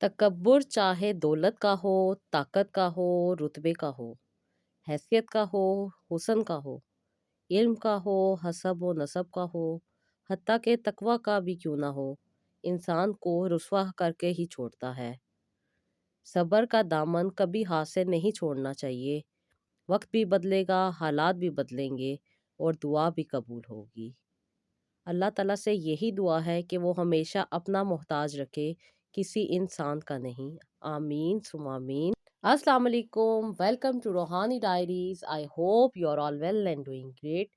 तकब्बुर चाहे दौलत का हो, ताकत का हो, रुतबे का हो, हैसियत का हो, हुस्न का हो, इल्म का हो, हसब व नसब का हो, हत्ता के तकवा का भी क्यों ना हो, इंसान को रुसवा करके ही छोड़ता है। सब्र का दामन कभी हाथ से नहीं छोड़ना चाहिए। वक्त भी बदलेगा, हालात भी बदलेंगे और दुआ भी कबूल होगी। अल्लाह ताला से यही दुआ है कि वो हमेशा अपना मोहताज रखे, किसी इंसान का नहीं। आमीन सुम आमीन। अस्सलाम वालेकुम, welcome to Roohani diaries. I hope you are all well and doing great.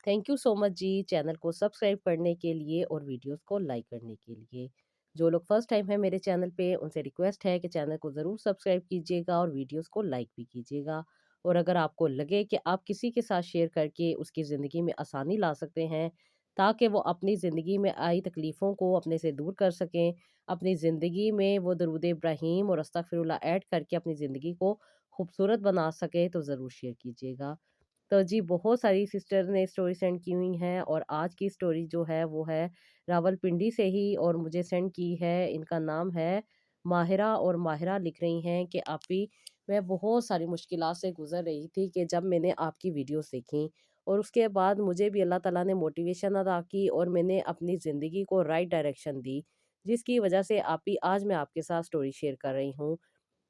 Thank you so much जी चैनल को सब्सक्राइब करने के लिए और वीडियोस को लाइक करने के लिए। जो लोग फर्स्ट टाइम है मेरे चैनल पे उनसे रिक्वेस्ट है कि चैनल को ज़रूर सब्सक्राइब कीजिएगा और वीडियोस को लाइक भी कीजिएगा। और अगर आपको लगे कि आप किसी के साथ शेयर करके उसकी ज़िंदगी में आसानी ला सकते हैं ताकि वो अपनी ज़िंदगी में आई तकलीफ़ों को अपने से दूर कर सकें, अपनी ज़िंदगी में वो दरूद इब्राहीम और अस्तगफिरुल्लाह ऐड करके अपनी ज़िंदगी को खूबसूरत बना सके तो ज़रूर शेयर कीजिएगा। तो जी बहुत सारी सिस्टर ने स्टोरी सेंड की हुई हैं और आज की स्टोरी जो है वो है रावलपिंडी से ही और मुझे सेंड की है। इनका नाम है माहिरा और माहिरा लिख रही हैं कि आपी मैं बहुत सारी मुश्किलात से गुज़र रही थी कि जब मैंने आपकी वीडियोस देखी और उसके बाद मुझे भी अल्लाह ताला ने मोटिवेशन अता की और मैंने अपनी ज़िंदगी को राइट डायरेक्शन दी, जिसकी वजह से आपी आज मैं आपके साथ स्टोरी शेयर कर रही हूँ।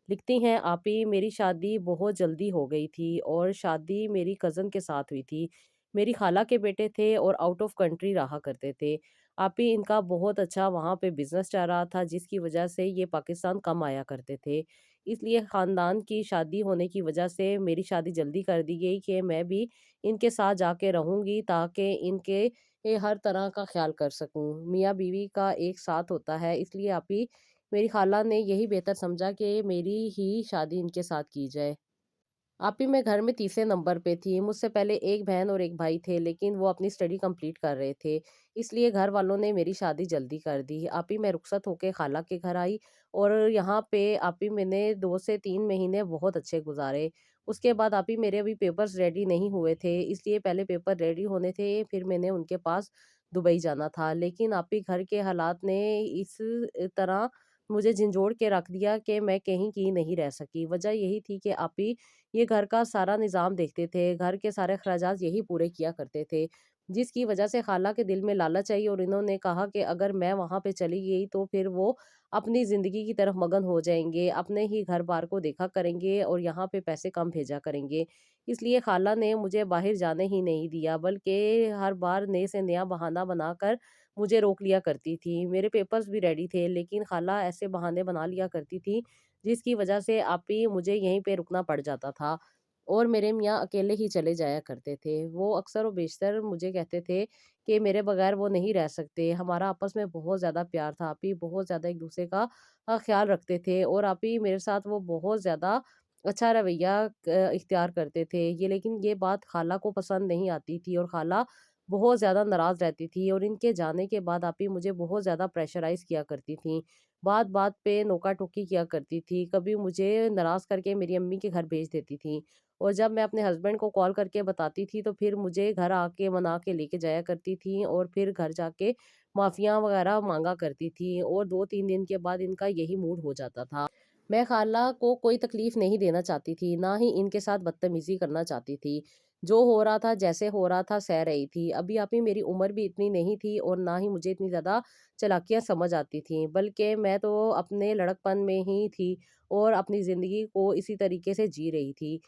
लिखती हैं आप ही मेरी शादी बहुत जल्दी हो गई थी और शादी मेरी कज़न के साथ हुई थी। मेरी खाला के बेटे थे और आउट ऑफ कंट्री रहा करते थे। आप ही इनका बहुत अच्छा वहाँ पे बिज़नेस चल रहा था जिसकी वजह से ये पाकिस्तान कम आया करते थे। इसलिए ख़ानदान की शादी होने की वजह से मेरी शादी जल्दी कर दी गई कि मैं भी इनके साथ जाके रहूँगी ताकि इनके हर तरह का ख़्याल कर सकूँ। मियाँ बीवी का एक साथ होता है इसलिए आप ही मेरी खाला ने यही बेहतर समझा कि मेरी ही शादी इनके साथ की जाए। आप ही मैं घर में तीसरे नंबर पे थी। मुझसे पहले एक बहन और एक भाई थे लेकिन वो अपनी स्टडी कंप्लीट कर रहे थे। इसलिए घर वालों ने मेरी शादी जल्दी कर दी। आप ही मैं रुखसत होके खाला के घर आई और यहाँ पे आप ही मैंने 2 से 3 महीने बहुत अच्छे गुज़ारे। उसके बाद आप ही मेरे अभी पेपर्स रेडी नहीं हुए थे इसलिए पहले पेपर रेडी होने थे फिर मैंने उनके पास दुबई जाना था। लेकिन आप ही घर के हालात ने इस तरह मुझे झंझोड़ के रख दिया कि मैं कहीं की नहीं रह सकी। वजह यही थी कि आप ही ये घर का सारा निज़ाम देखते थे, घर के सारे अख़राजात यही पूरे किया करते थे, जिसकी वजह से ख़ाला के दिल में लालच आई और इन्होंने कहा कि अगर मैं वहाँ पे चली गई तो फिर वो अपनी ज़िंदगी की तरफ मगन हो जाएँगे, अपने ही घर-बार को देखा करेंगे और यहाँ पे पैसे कम भेजा करेंगे। इसलिए ख़ाला ने मुझे बाहर जाने ही नहीं दिया, बल्कि हर बार नए से नया बहाना बनाकर मुझे रोक लिया करती थी। मेरे पेपर्स भी रेडी थे, लेकिन ख़ाला ऐसे बहाने बना लिया करती थी जिसकी वजह से आप ही मुझे यहीं पे रुकना पड़ जाता था और मेरे मियाँ अकेले ही चले जाया करते थे। वो अक्सर व बेशतर मुझे कहते थे कि मेरे बगैर वो नहीं रह सकते। हमारा आपस में बहुत ज़्यादा प्यार था, आप ही बहुत ज़्यादा एक-दूसरे का ख़्याल रखते थे और आप ही मेरे साथ वो बहुत ज़्यादा अच्छा रवैया इख्तियार करते थे। लेकिन ये बात खाला को पसंद नहीं आती थी और खाला बहुत ज़्यादा नाराज़ रहती थी और इनके जाने के बाद आप ही मुझे बहुत ज़्यादा प्रेशराइज़ किया करती थीं। बात-बात पे नोका-टोकी किया करती थी। कभी मुझे नाराज़ करके मेरी अम्मी के घर भेज देती थीं और जब मैं अपने हस्बैंड को कॉल करके बताती थी तो फिर मुझे घर आके मना के लेके जाया करती थीं और फिर घर जाके माफ़ियाँ वग़ैरह माँगा करती थीं और 2-3 दिन के बाद इनका यही मूड हो जाता था। मैं खाला को कोई तकलीफ़ नहीं देना चाहती थी, ना ही इनके साथ बदतमीज़ी करना चाहती थी। जो हो रहा था, जैसे हो रहा था, सह रही थी। अभी आप ही मेरी उम्र भी इतनी नहीं थी और ना ही मुझे इतनी ज़्यादा चालाकियाँ समझ आती थीं, बल्कि मैं तो अपने लड़कपन में ही थी और अपनी ज़िंदगी को इसी तरीके से जी रही थी।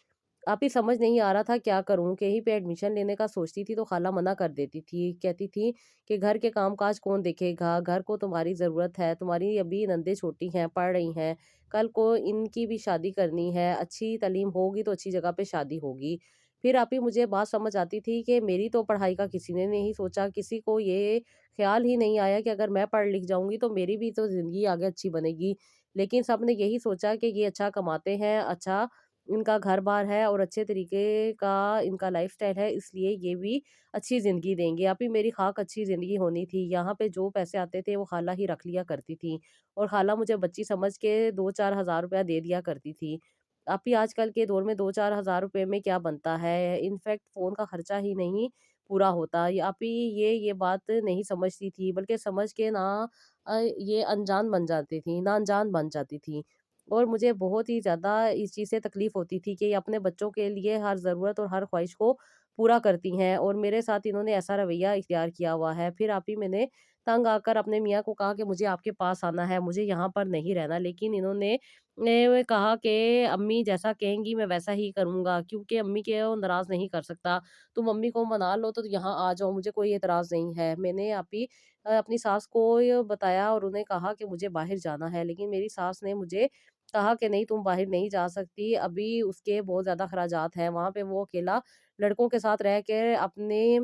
आप ही समझ नहीं आ रहा था क्या करूँ? कहीं पे एडमिशन लेने का सोचती थी तो खाला मना कर देती थी। कहती थी कि घर के काम-काज कौन देखेगा? घर को तुम्हारी ज़रूरत है, तुम्हारी अभी नंदें छोटी हैं, पढ़ रही हैं, कल को इनकी भी शादी करनी है, अच्छी तालीम होगी तो अच्छी जगह पे शादी होगी। फिर आप ही मुझे बात समझ आती थी कि मेरी तो पढ़ाई का किसी ने नहीं सोचा, किसी को ये ख़्याल ही नहीं आया कि अगर मैं पढ़ लिख जाऊँगी तो मेरी भी तो ज़िंदगी आगे अच्छी बनेगी। लेकिन सबने यही सोचा कि ये अच्छा कमाते हैं, अच्छा इनका घर-बार है और अच्छे तरीके का इनका लाइफ़स्टाइल है, इसलिए ये भी अच्छी ज़िंदगी देंगे। आप ही मेरी ख़ाक अच्छी ज़िंदगी होनी थी। यहाँ पे जो पैसे आते थे वो ख़ाला ही रख लिया करती थी और ख़ाला मुझे बच्ची समझ के 2-4 हज़ार रुपया दे दिया करती थी। आप ही आजकल के दौर में 2-4 हज़ार रुपए में क्या बनता है? इनफैक्ट फ़ोन का खर्चा ही नहीं, पूरा होता। या आप ही ये बात नहीं समझती थी, बल्कि समझ के ना ये अनजान बन जाती थी, ना अनजान बन जाती थी। और मुझे बहुत ही ज़्यादा इस चीज़ से तकलीफ़ होती थी कि ये अपने बच्चों के लिए हर ज़रूरत और हर ख़्वाहिश को पूरा करती हैं, और मेरे साथ इन्होंने ऐसा रवैया इख्तियार किया हुआ है। फिर आप ही मैंने तंग आकर अपने मियाँ को कहा कि मुझे आपके पास आना है, मुझे यहाँ पर नहीं रहना। लेकिन इन्होंने ने कहा कि अम्मी जैसा कहेंगी मैं वैसा ही करूँगा, क्योंकि अम्मी को नाराज़ नहीं कर सकता। तुम मम्मी को मना लो तो यहाँ आ जाओ, मुझे कोई एतराज़ नहीं है। मैंने आप ही अपनी सास को ये बताया और उन्हें कहा कि मुझे बाहर जाना है, लेकिन मेरी सास ने मुझे कहा कि नहीं, तुम बाहर नहीं जा सकती, अभी उसके बहुत ज़्यादा खर्चात हैं, वहाँ पे वो अकेला लड़कों के साथ रह के अपने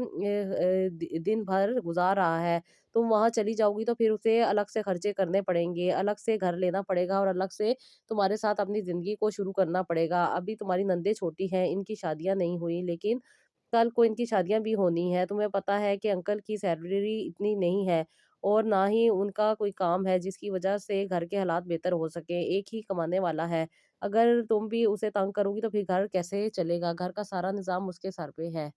दिन भर गुजार रहा है। तुम वहाँ चली जाओगी तो फिर उसे अलग से खर्चे करने पड़ेंगे, अलग से घर लेना पड़ेगा और अलग से तुम्हारे साथ अपनी ज़िंदगी को शुरू करना पड़ेगा। अभी तुम्हारी नंदें छोटी हैं, इनकी शादियाँ नहीं हुई, लेकिन कल को इनकी शादियाँ भी होनी है। तुम्हें पता है कि अंकल की सैलरी इतनी नहीं है, और ना ही उनका कोई काम है जिसकी वजह से घर के हालात बेहतर हो सके। एक ही कमाने वाला है। अगर तुम भी उसे तंग करोगी तो फिर घर कैसे चलेगा? घर का सारा निज़ाम उसके सर पे है।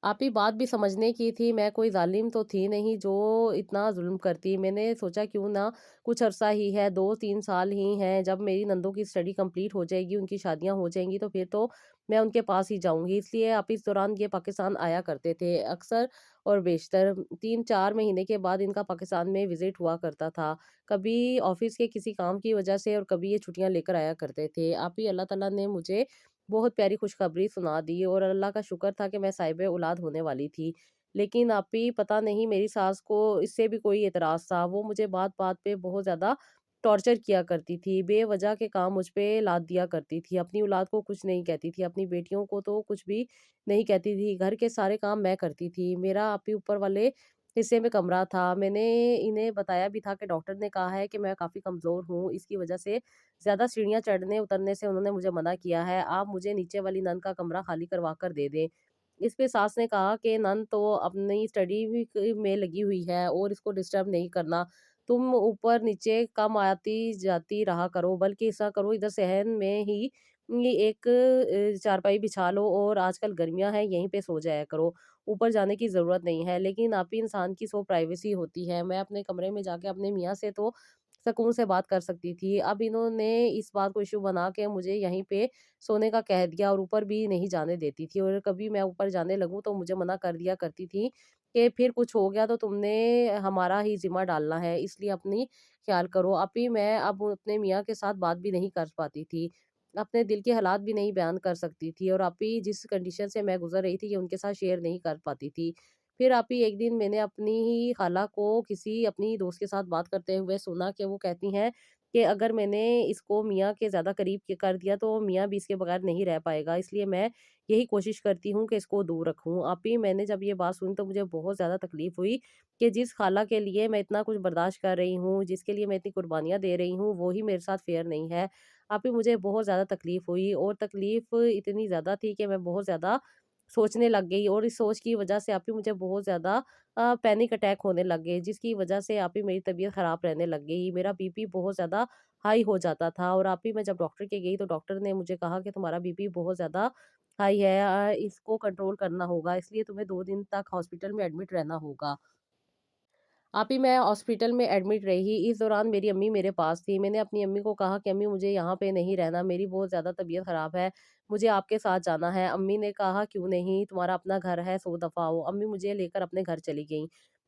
आप ही बात भी समझने की थी, मैं कोई ज़ालिम तो थी नहीं जो इतना ज़ुल्म करती। मैंने सोचा क्यों ना, कुछ अरसा ही है, 2-3 साल ही हैं, जब मेरी नंदों की स्टडी कंप्लीट हो जाएगी, उनकी शादियाँ हो जाएँगी तो फिर तो मैं उनके पास ही जाऊँगी। इसलिए आप इस दौरान ये पाकिस्तान आया करते थे अक्सर और बेशतर। 3-4 महीने के बाद इनका पाकिस्तान में विज़िट हुआ करता था। कभी ऑफ़िस के किसी काम की वजह से और कभी ये छुट्टियाँ लेकर आया करते थे। आप ही अल्लाह ताला ने मुझे बहुत प्यारी खुशखबरी सुना दी, और अल्लाह का शुक्र था कि मैं साहिबे औलाद होने वाली थी। लेकिन आप ही पता नहीं मेरी सास को इससे भी कोई एतराज़ था। वो मुझे बात-बात पे बहुत ज़्यादा टॉर्चर किया करती थी। बेवजह के काम मुझ पे लाद दिया करती थी। अपनी औलाद को कुछ नहीं कहती थी, अपनी बेटियों को तो कुछ भी नहीं कहती थी। घर के सारे काम मैं करती थी। मेरा आप ही ऊपर वाले हिस्से में कमरा था। मैंने इन्हें बताया भी था कि डॉक्टर ने कहा है कि मैं काफ़ी कमज़ोर हूँ। इसकी वजह से ज़्यादा सीढ़ियाँ चढ़ने-उतरने से उन्होंने मुझे मना किया है। आप मुझे नीचे वाली नन का कमरा खाली करवा कर दे दें। इस पे सास ने कहा कि नन तो अपनी स्टडी भी में लगी हुई है और इसको डिस्टर्ब नहीं करना। तुम ऊपर-नीचे कम आती-जाती रहा करो, बल्कि ऐसा करो इधर सहन में ही ये एक चारपाई बिछा लो और आजकल गर्मियाँ हैं, यहीं पे सो जाया करो। ऊपर जाने की ज़रूरत नहीं है। लेकिन आप ही इंसान की सो प्राइवेसी होती है। मैं अपने कमरे में जाके अपने मियाँ से तो सुकून से बात कर सकती थी। अब इन्होंने इस बात को इश्यू बना के मुझे यहीं पे सोने का कह दिया और ऊपर भी नहीं जाने देती थी, और कभी मैं ऊपर जाने लगूँ तो मुझे मना कर दिया करती थी कि फिर कुछ हो गया तो तुमने हमारा ही ज़िम्मा डालना है, इसलिए अपनी ख़्याल करो। अभी मैं अब अपने मियाँ के साथ बात भी नहीं कर पाती थी। अपने दिल के हालात भी नहीं बयान कर सकती थी, और अभी जिस कंडीशन से मैं गुज़र रही थी ये उनके साथ शेयर नहीं कर पाती थी। फिर आप ही एक दिन मैंने अपनी ही खाला को किसी अपनी दोस्त के साथ बात करते हुए सुना कि वो कहती हैं कि अगर मैंने इसको मियाँ के ज़्यादा करीब के कर दिया तो मियाँ भी इसके बगैर नहीं रह पाएगा, इसलिए मैं यही कोशिश करती हूँ कि इसको दूर रखूँ। आप ही मैंने जब ये बात सुनी तो मुझे बहुत ज़्यादा तकलीफ़ हुई कि जिस खाला के लिए मैं इतना कुछ बर्दाश्त कर रही हूँ, जिसके लिए मैं इतनी कुर्बानियाँ दे रही हूँ, वो ही मेरे साथ फ़ेयर नहीं है। आप ही मुझे बहुत ज़्यादा तकलीफ़ हुई, और तकलीफ़ इतनी ज़्यादा थी कि मैं बहुत ज़्यादा सोचने लग गई, और इस सोच की वजह से आप ही मुझे बहुत ज़्यादा पैनिक अटैक होने लग गए, जिसकी वजह से आप ही मेरी तबीयत ख़राब रहने लग गई। मेरा बीपी बहुत ज़्यादा हाई हो जाता था, और आप ही मैं जब डॉक्टर के गई तो डॉक्टर ने मुझे कहा कि तुम्हारा बीपी बहुत ज़्यादा हाई है, इसको कंट्रोल करना होगा, इसलिए तुम्हें 2 दिन तक हॉस्पिटल में एडमिट रहना होगा। आप ही मैं हॉस्पिटल में एडमिट रही। इस दौरान मेरी अम्मी मेरे पास थी। मैंने अपनी अम्मी को कहा कि अम्मी मुझे यहाँ पे नहीं रहना, मेरी बहुत ज़्यादा तबीयत ख़राब है, मुझे आपके साथ जाना है। अम्मी ने कहा क्यों नहीं, तुम्हारा अपना घर है, 100 दफ़ा आओ। अम्मी मुझे लेकर अपने घर चली गईं।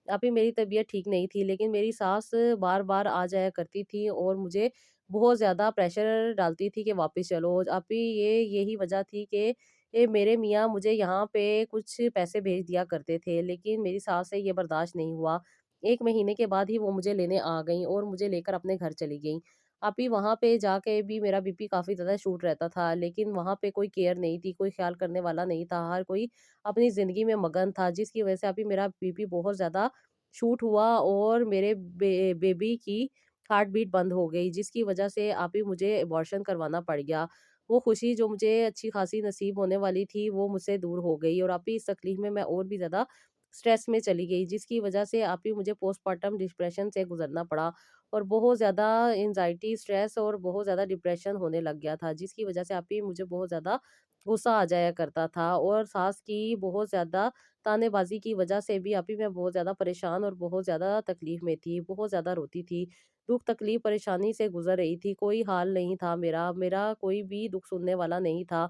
अभी मेरी तबीयत ठीक नहीं थी, लेकिन मेरी सास बार-बार आ जाया करती थी और मुझे बहुत ज़्यादा प्रेशर डालती थी कि वापस चलो। अभी यही वजह थी कि मेरे मियाँ मुझे यहाँ पे कुछ पैसे भेज दिया करते थे, लेकिन मेरी सास से ये बर्दाश्त नहीं हुआ। 1 महीने के बाद ही वो मुझे लेने आ गईं और मुझे लेकर अपने घर चली गईं। अभी वहाँ पे जाके भी मेरा बीपी काफ़ी ज़्यादा शूट रहता था, लेकिन वहाँ पे कोई केयर नहीं थी, कोई ख़्याल करने वाला नहीं था, हर कोई अपनी ज़िंदगी में मगन था, जिसकी वजह से अभी मेरा बीपी बहुत ज़्यादा शूट हुआ और मेरे बेबी की हार्ट बीट बंद हो गई, जिसकी वजह से अभी मुझे अबॉर्शन करवाना पड़ गया। वो खुशी जो मुझे अच्छी-खासी नसीब होने वाली थी, वो मुझसे दूर हो गई, और अभी इस तकलीफ़ में मैं और भी ज़्यादा स्ट्रेस में चली गई, जिसकी वजह से आप ही मुझे पोस्टपार्टम डिप्रेशन से गुज़रना पड़ा और बहुत ज़्यादा एंग्ज़ायटी, स्ट्रेस और बहुत ज़्यादा डिप्रेशन होने लग गया था, जिसकी वजह से आप ही मुझे बहुत ज़्यादा गुस्सा आ जाया करता था और सास की बहुत ज़्यादा तानेबाज़ी की वजह से भी आप ही मैं बहुत ज़्यादा परेशान और बहुत ज़्यादा तकलीफ़ में थी, बहुत ज़्यादा रोती थी। दुःख, तकलीफ़, परेशानी से गुज़र रही थी, कोई हाल नहीं था मेरा, मेरा कोई भी दुःख सुनने वाला नहीं था।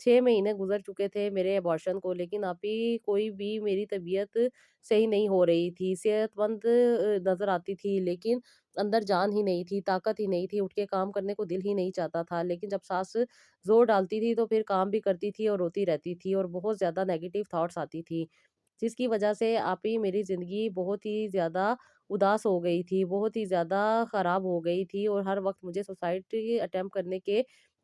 6 महीने गुज़र चुके थे मेरे अबॉर्शन को, लेकिन अभी कोई भी मेरी तबीयत सही नहीं हो रही थी। सेहतमंद नज़र आती थी, लेकिन अंदर जान ही नहीं थी, ताकत ही नहीं थी, उठ के काम करने को दिल ही नहीं चाहता था। लेकिन जब सास ज़ोर डालती थी, तो फिर काम भी करती थी और रोती रहती थी और बहुत ज़्यादा नेगेटिव थॉट्स आती थी। जिसकी वजह से आप ही मेरी ज़िंदगी बहुत ही ज़्यादा उदास हो गई थी, बहुत ही ज़्यादा ख़राब हो गई थी और हर वक़्त मुझे सुसाइड अटेम्प्ट करने के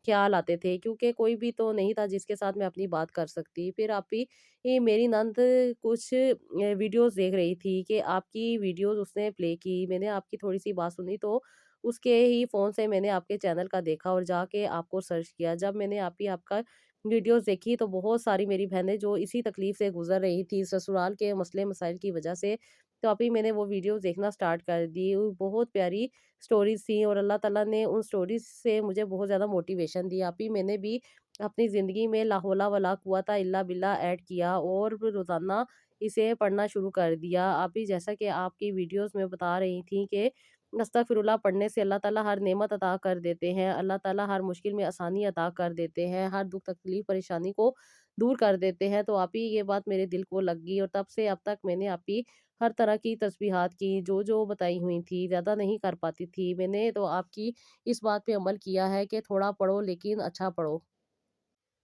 ख़्याल आते थे, क्योंकि कोई भी तो नहीं था जिसके साथ मैं अपनी बात कर सकती। फिर आप ही ये मेरी नंद कुछ वीडियोज़ देख रही थी कि आपकी वीडियोज़ उसने प्ले की। मैंने आपकी थोड़ी-सी बात सुनी, तो उसके ही फ़ोन से मैंने आपके चैनल का देखा और जाके आपको सर्च किया। जब मैंने आप ही आपका वीडियोज़ देखी, तो बहुत सारी मेरी बहनें जो इसी तकलीफ़ से गुज़र रही थी ससुराल के मसले-मसाइल की वजह से, तो अभी मैंने वो वीडियोज़ देखना स्टार्ट कर दी। बहुत प्यारी स्टोरीज़ थी और अल्लाह ताला ने उन स्टोरीज़ से मुझे बहुत ज़्यादा मोटिवेशन दी। अभी मैंने भी अपनी ज़िंदगी में ला हौला वला कुव्वता इल्ला बिल्ला ऐड किया और फिर रोज़ाना इसे पढ़ना शुरू कर दिया। अभी जैसा कि आपकी वीडियोज़ में बता रही थी कि अस्तगफिरुल्लाह पढ़ने से अल्लाह ताला हर नेमत अता कर देते हैं। अल्लाह ताला हर मुश्किल में आसानी अता कर देते हैं। हर दुःख तकलीफ़ परेशानी को दूर कर देते हैं। तो आप ही ये बात मेरे दिल को लग गई और तब से अब तक मैंने आप ही हर तरह की तस्बीहात की, जो बताई हुई थी, ज़्यादा नहीं कर पाती थी। मैंने तो आपकी इस बात पे अमल किया है कि थोड़ा पढ़ो लेकिन अच्छा पढ़ो।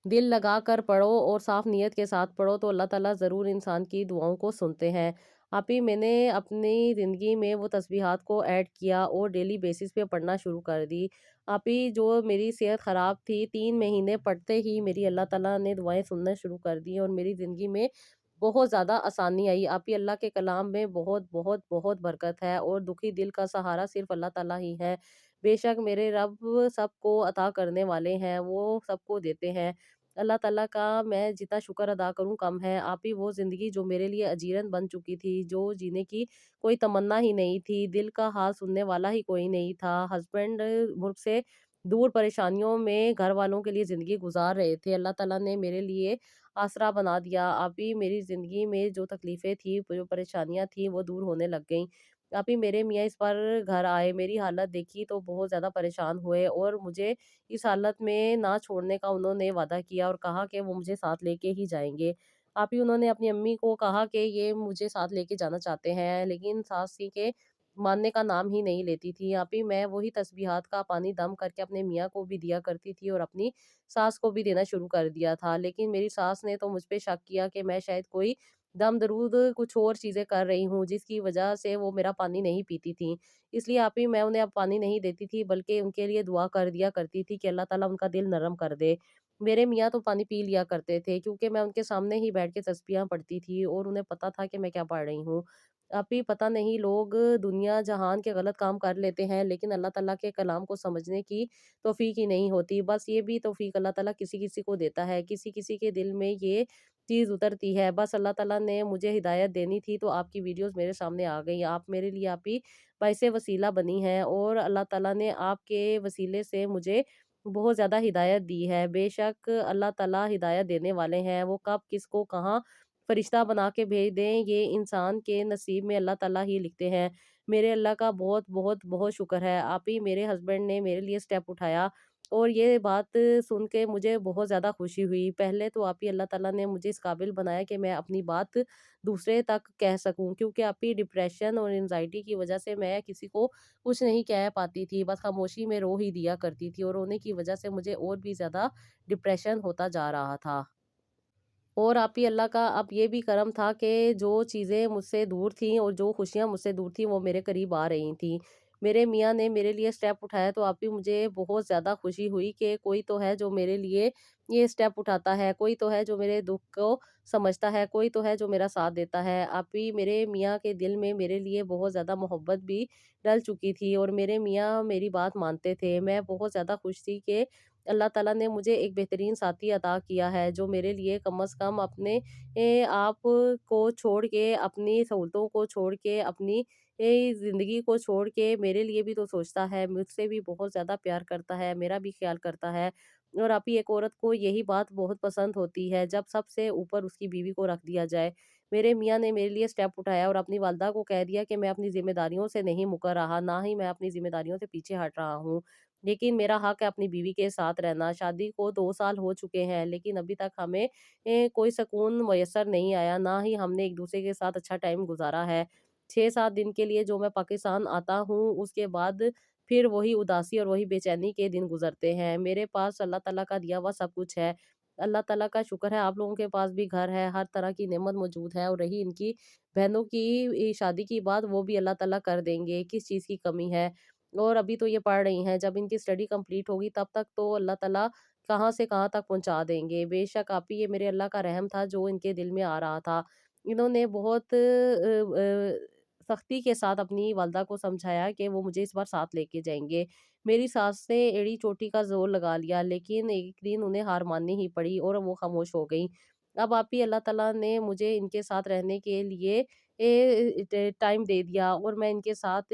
दिल लगाकर पढ़ो और साफ नीयत के साथ पढ़ो, तो अल्लाह ताला ज़रूर इंसान की दुआओं को सुनते हैं। आप ही मैंने अपनी ज़िंदगी में वो तस्बीहात को ऐड किया और डेली बेसिस पे पढ़ना शुरू कर दी। आप ही जो मेरी सेहत ख़राब थी, 3 महीने पढ़ते ही मेरी अल्लाह ताला ने दुआएँ सुनना शुरू कर दी और मेरी ज़िंदगी में बहुत ज़्यादा आसानी आई। आप ही अल्लाह के कलाम में बहुत बहुत बहुत बरकत है और दुखी दिल का सहारा सिर्फ़ अल्लाह ताला ही है। बेशक मेरे रब सबको अता करने वाले हैं, वो सबको देते हैं। अल्लाह ताला का मैं जितना शुक्र अदा करूँ कम है। आप ही वो ज़िंदगी जो मेरे लिए अजीरन बन चुकी थी, जो जीने की कोई तमन्ना ही नहीं थी, दिल का हाल सुनने वाला ही कोई नहीं था। हस्बैंड मुल्क से दूर परेशानियों में घर वालों के लिए ज़िंदगी गुज़ार रहे थे। अल्लाह ताला ने मेरे लिए आसरा बना दिया। आप ही मेरी ज़िंदगी में जो तकलीफ़ें थी, जो परेशानियाँ थी, वो दूर होने लग गईं। आप ही मेरे मियाँ इस बार घर आए, मेरी हालत देखी तो बहुत ज़्यादा परेशान हुए और मुझे इस हालत में ना छोड़ने का उन्होंने वादा किया और कहा कि वो मुझे साथ लेके ही जाएँगे। आप ही उन्होंने अपनी अम्मी को कहा कि ये मुझे साथ लेके जाना चाहते हैं, लेकिन सास थी के मानने का नाम ही नहीं लेती थी। आप ही मैं वही तस्बीहात का पानी दम करके अपने मियाँ को भी दिया करती थी और अपनी सास को भी देना शुरू कर दिया था। लेकिन मेरी सास ने तो मुझ पे शक किया कि मैं शायद कोई दम दरूद कुछ और चीज़ें कर रही हूँ, जिसकी वजह से वो मेरा पानी नहीं पीती थीं। इसलिए आप ही मैं उन्हें अब पानी नहीं देती थी, बल्कि उनके लिए दुआ कर दिया करती थी कि अल्लाह ताला उनका दिल नरम कर दे। मेरे मियाँ तो पानी पी लिया करते थे, क्योंकि मैं उनके सामने ही बैठ के तस्बीहां पढ़ती थी और उन्हें पता था कि मैं क्या पढ़ रही हूँ। आप ही पता नहीं लोग दुनिया जहान के गलत काम कर लेते हैं, लेकिन अल्लाह ताला के कलाम को समझने की तौफीक ही नहीं होती। बस ये भी तौफीक अल्लाह ताला किसी-किसी को देता है, किसी-किसी के दिल में ये चीज़ उतरती है। बस अल्लाह ताला ने मुझे हिदायत देनी थी, तो आपकी वीडियोज़ मेरे सामने आ गई। आप मेरे लिए आप ही बाइसे वसीला बनी हैं और अल्लाह ताला ने आपके वसीले से मुझे बहुत ज़्यादा हिदायत दी है। बेशक अल्लाह ताला हिदायत देने वाले हैं, वो कब किसको कहाँ फरिश्ता बना के भेज दें, ये इंसान के नसीब में अल्लाह ताला ही लिखते हैं। मेरे अल्लाह का बहुत बहुत बहुत शुक्र है। आप ही मेरे हस्बैंड ने मेरे लिए स्टेप उठाया और ये बात सुन के मुझे बहुत ज़्यादा खुशी हुई। पहले तो आप ही अल्लाह ताला ने मुझे इस काबिल बनाया कि मैं अपनी बात दूसरे तक कह सकूँ, क्योंकि आप ही डिप्रेशन और एंग्ज़ायटी की वज़ह से मैं किसी को कुछ नहीं कह पाती थी, बस खामोशी में रो ही दिया करती थी और रोने की वज़ह से मुझे और भी ज़्यादा डिप्रेशन होता जा रहा था। और आप ही अल्लाह का अब ये भी करम था कि जो चीज़ें मुझसे दूर थीं और जो खुशियाँ मुझसे दूर थीं, वो मेरे करीब आ रही थीं। मेरे मियाँ ने मेरे लिए स्टेप उठाया तो आप ही मुझे बहुत ज़्यादा खुशी हुई कि कोई तो है जो मेरे लिए ये स्टेप उठाता है, कोई तो है जो मेरे दुःख को समझता है, कोई तो है जो मेरा साथ देता है। आप ही मेरे मियाँ के दिल में मेरे लिए बहुत ज़्यादा मोहब्बत भी डल चुकी थी और मेरे मियाँ मेरी बात मानते थे। मैं बहुत ज़्यादा खुश थी कि अल्लाह ताला ने मुझे एक बेहतरीन साथी अता किया है, जो मेरे लिए कम से कम अपने आप को छोड़ के, अपनी सहूलतों को छोड़ के, अपनी ज़िंदगी को छोड़ के मेरे लिए भी तो सोचता है, मुझसे भी बहुत ज़्यादा प्यार करता है, मेरा भी ख़्याल करता है। और आप ही एक औरत को यही बात बहुत पसंद होती है, जब सबसे ऊपर उसकी बीवी को रख दिया जाए। मेरे मियाँ ने मेरे लिए स्टेप उठाया और अपनी वालदा को कह दिया कि मैं अपनी ज़िम्मेदारियों से नहीं मुकर रहा, ना ही मैं अपनी ज़िम्मेदारियों से पीछे हट रहा हूँ। लेकिन मेरा हक है अपनी बीवी के साथ रहना। शादी को 2 साल हो चुके हैं, लेकिन अभी तक हमें कोई सुकून मयस्सर नहीं आया, ना ही हमने एक-दूसरे के साथ अच्छा टाइम गुज़ारा है। 6-7 दिन के लिए जो मैं पाकिस्तान आता हूँ, उसके बाद फिर वही उदासी और वही बेचैनी के दिन गुज़रते हैं। मेरे पास अल्लाह ताला का दिया हुआ सब कुछ है। अल्लाह ताला का शुक्र है आप लोगों के पास भी घर है, हर तरह की नेमत मौजूद है और रही इनकी बहनों की शादी की बात, वो भी अल्लाह ताला कर देंगे, किस चीज़ की कमी है। और अभी तो ये पढ़ रही हैं, जब इनकी स्टडी कंप्लीट होगी तब तक तो अल्लाह ताला कहाँ से कहाँ तक पहुँचा देंगे। बेशक आप ही ये मेरे अल्लाह का रहम था जो इनके दिल में आ रहा था। इन्होंने बहुत सख्ती के साथ अपनी वालदा को समझाया कि वो मुझे इस बार साथ लेके जाएँगे। मेरी सास ने एड़ी-चोटी का ज़ोर लगा लिया, लेकिन एक दिन उन्हें हार माननी ही पड़ी और वो खामोश हो गईं। अब आप ही अल्लाह ताला ने मुझे इनके साथ रहने के लिए टाइम दे दिया और मैं इनके साथ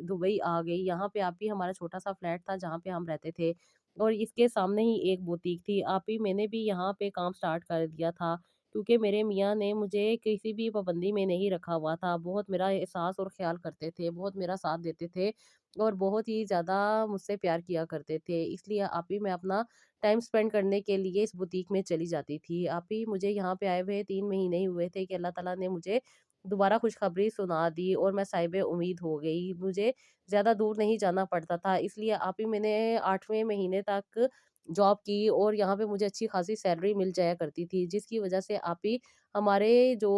दुबई आ गई। यहाँ पे आप ही हमारा छोटा-सा फ्लैट था जहाँ पे हम रहते थे और इसके सामने ही एक बुटीक थी। आप ही मैंने भी यहाँ पे काम स्टार्ट कर दिया था, क्योंकि मेरे मियाँ ने मुझे किसी भी पाबंदी में नहीं रखा हुआ था। बहुत मेरा एहसास और ख़्याल करते थे, बहुत मेरा साथ देते थे और बहुत ही ज़्यादा मुझसे प्यार किया करते थे। इसलिए आप ही मैं अपना टाइम स्पेंड करने के लिए इस बुटीक में चली जाती थी। आप ही मुझे यहाँ पे आए हुए 3 महीने ही हुए थे कि अल्लाह ताला ने मुझे दोबारा खुशखबरी सुना दी और मैं साहिबे उम्मीद हो गई। मुझे ज़्यादा दूर नहीं जाना पड़ता था, इसलिए आप ही मैंने 8वें महीने तक जॉब की और यहाँ पे मुझे अच्छी खासी सैलरी मिल जाया करती थी, जिसकी वजह से आप ही हमारे जो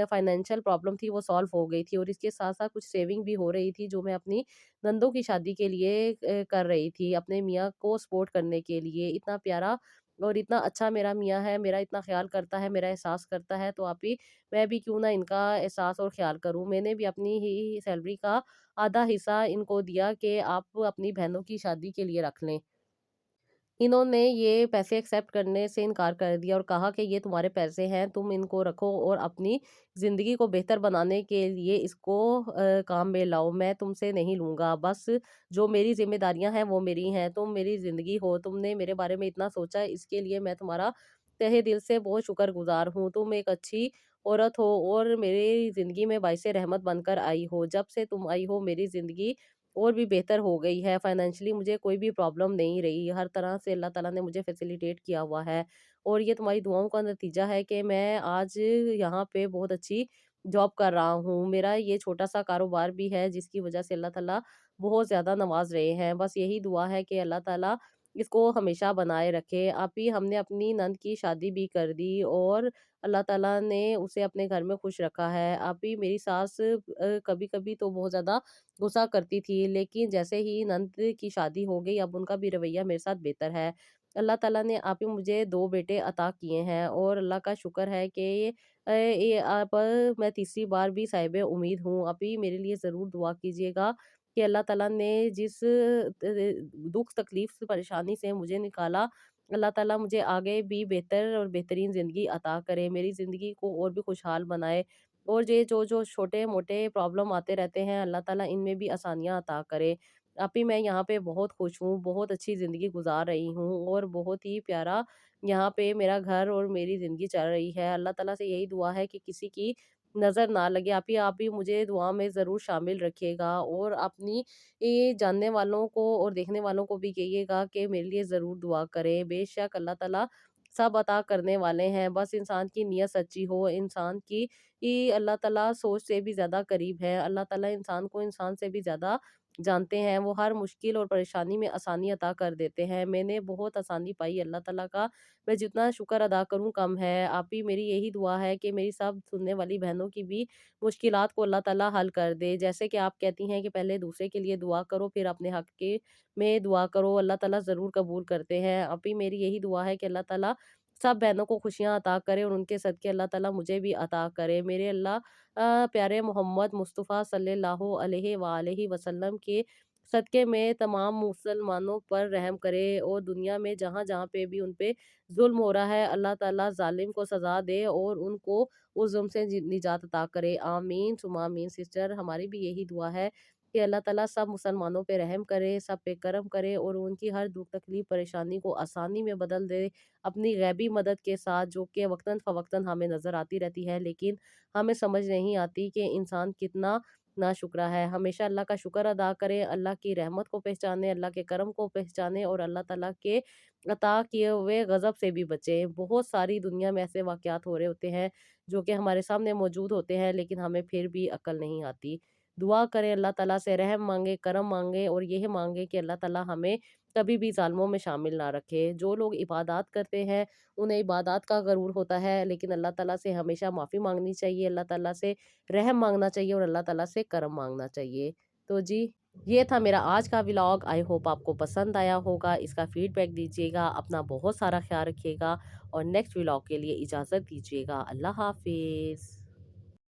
फाइनेंशियल प्रॉब्लम थी वो सॉल्व हो गई थी और इसके साथ-साथ कुछ सेविंग भी हो रही थी जो मैं अपनी नंदों की शादी के लिए कर रही थी, अपने मियाँ को सपोर्ट करने के लिए। इतना प्यारा और इतना अच्छा मेरा मियाँ है, मेरा इतना ख़्याल करता है, मेरा एहसास करता है, तो आप ही मैं भी क्यों ना इनका एहसास और ख़्याल करूँ। मैंने भी अपनी ही सैलरी का आधा हिस्सा इनको दिया कि आप अपनी बहनों की शादी के लिए रख लें। इन्होंने ये पैसे एक्सेप्ट करने से इनकार कर दिया और कहा कि ये तुम्हारे पैसे हैं, तुम इनको रखो और अपनी ज़िंदगी को बेहतर बनाने के लिए इसको काम में लाओ, मैं तुमसे नहीं लूँगा। बस जो मेरी ज़िम्मेदारियाँ हैं, वो मेरी हैं, तुम मेरी ज़िंदगी हो, तुमने मेरे बारे में इतना सोचा, इसके लिए मैं तुम्हारा तहे दिल से बहुत शुक्रगुज़ार हूँ। तुम एक अच्छी औरत हो और मेरी ज़िंदगी में बाइसे रहमत बनकर आई हो। जब से तुम आई हो, मेरी ज़िंदगी और भी बेहतर हो गई है। फाइनेंशियली मुझे कोई भी प्रॉब्लम नहीं रही। हर तरह से अल्लाह ताला ने मुझे फैसिलिटेट किया हुआ है और ये तुम्हारी दुआओं का नतीजा है कि मैं आज यहाँ पे बहुत अच्छी जॉब कर रहा हूँ। मेरा ये छोटा-सा कारोबार भी है जिसकी वज़ह से अल्लाह ताला बहुत ज़्यादा नवाज़ रहे हैं। बस यही दुआ है कि अल्लाह ताला इसको हमेशा बनाए रखे। अभी हमने अपनी नंद की शादी भी कर दी और अल्लाह ताला ने उसे अपने घर में खुश रखा है। अभी मेरी सास कभी-कभी तो बहुत ज़्यादा गुस्सा करती थी, लेकिन जैसे ही ननद की शादी हो गई, अब उनका भी रवैया मेरे साथ बेहतर है। अल्लाह ताला ने आप ही मुझे 2 बेटे अता किए हैं और अल्लाह का शुक्र है कि ये अब मैं तीसरी बार भी साहिबे उम्मीद हूँ। अभी मेरे लिए ज़रूर दुआ कीजिएगा कि अल्लाह ताला ने जिस दुःख तकलीफ़ परेशानी से मुझे निकाला, अल्लाह ताला मुझे आगे भी बेहतर और बेहतरीन ज़िंदगी अता करे, मेरी ज़िंदगी को और भी खुशहाल बनाए और ये जो छोटे-मोटे प्रॉब्लम आते रहते हैं, अल्लाह ताला इनमें भी आसानियाँ अता करे। अभी मैं यहाँ पे बहुत खुश हूँ, बहुत अच्छी ज़िंदगी गुज़ार रही हूँ और बहुत ही प्यारा यहाँ पे मेरा घर और मेरी ज़िंदगी चल रही है। अल्लाह ताला से यही दुआ है कि किसी की नज़र ना लगे। आप भी मुझे दुआ में ज़रूर शामिल रखिएगा और अपनी ये जानने वालों को और देखने वालों को भी कहिएगा कि मेरे लिए ज़रूर दुआ करें। बेशक अल्लाह ताला सब अता करने वाले हैं, बस इंसान की नीयत सच्ची हो, इंसान की अल्लाह ताला सोच से भी ज़्यादा करीब है। अल्लाह ताला इंसान को इंसान से भी ज़्यादा جانتے ہیں وہ ہر مشکل اور پریشانی میں آسانی عطا کر دیتے ہیں۔ میں نے بہت آسانی پائی اللہ تعالیٰ کا، میں جتنا شکر ادا کروں کم ہے۔ آپ ہی میری یہی دعا ہے کہ میری سب سننے والی بہنوں کی بھی مشکلات کو اللہ تعالیٰ حل کر دے۔ جیسے کہ آپ کہتی ہیں کہ پہلے دوسرے کے لیے دعا کرو پھر اپنے حق کے میں دعا کرو، اللہ تعالیٰ ضرور قبول کرتے ہیں۔ آپ ہی میری یہی دعا ہے کہ اللہ تعالیٰ سب بہنوں کو خوشیاں عطا کرے اور ان کے صدقے اللہ تعالیٰ مجھے بھی عطا کرے۔ میرے اللہ پیارے محمد مصطفیٰ صلی اللہ علیہ وآلہ وسلم کے صدقے میں تمام مسلمانوں پر رحم کرے اور دنیا میں جہاں جہاں پہ بھی ان پہ ظلم ہو رہا ہے اللہ تعالیٰ ظالم کو سزا دے اور ان کو اس ظلم سے نجات عطا کرے۔ آمین ثم آمین۔ سسٹر ہماری بھی یہی دعا ہے کہ اللہ تعالیٰ سب مسلمانوں پہ رحم کرے، سب پہ کرم کرے اور ان کی ہر دکھ تکلیف پریشانی کو آسانی میں بدل دے اپنی غیبی مدد کے ساتھ، جو کہ وقتاً فوقتاً ہمیں نظر آتی رہتی ہے لیکن ہمیں سمجھ نہیں آتی کہ انسان کتنا ناشکرا ہے۔ ہمیشہ اللہ کا شکر ادا کرے، اللہ کی رحمت کو پہچانے، اللہ کے کرم کو پہچانے اور اللہ تعالیٰ کے عطا کیے ہوئے غضب سے بھی بچے۔ بہت ساری دنیا میں ایسے واقعات ہو رہے ہوتے ہیں جو کہ ہمارے سامنے موجود ہوتے ہیں لیکن ہمیں پھر بھی عقل نہیں آتی۔ دعا کریں اللہ تعالیٰ سے، رحم مانگے، کرم مانگے اور یہ مانگے کہ اللہ تعالیٰ ہمیں کبھی بھی ظالموں میں شامل نہ رکھے۔ جو لوگ عبادات کرتے ہیں انہیں عبادات کا غرور ہوتا ہے لیکن اللہ تعالیٰ سے ہمیشہ معافی مانگنی چاہیے، اللہ تعالیٰ سے رحم مانگنا چاہیے اور اللہ تعالیٰ سے کرم مانگنا چاہیے۔ تو جی یہ تھا میرا آج کا ولاگ، آئی ہوپ آپ کو پسند آیا ہوگا، اس کا فیڈ بیک دیجیے گا، اپنا بہت سارا خیال رکھیے گا اور نیکسٹ ولاگ کے لیے اجازت دیجیے گا۔ اللہ حافظ۔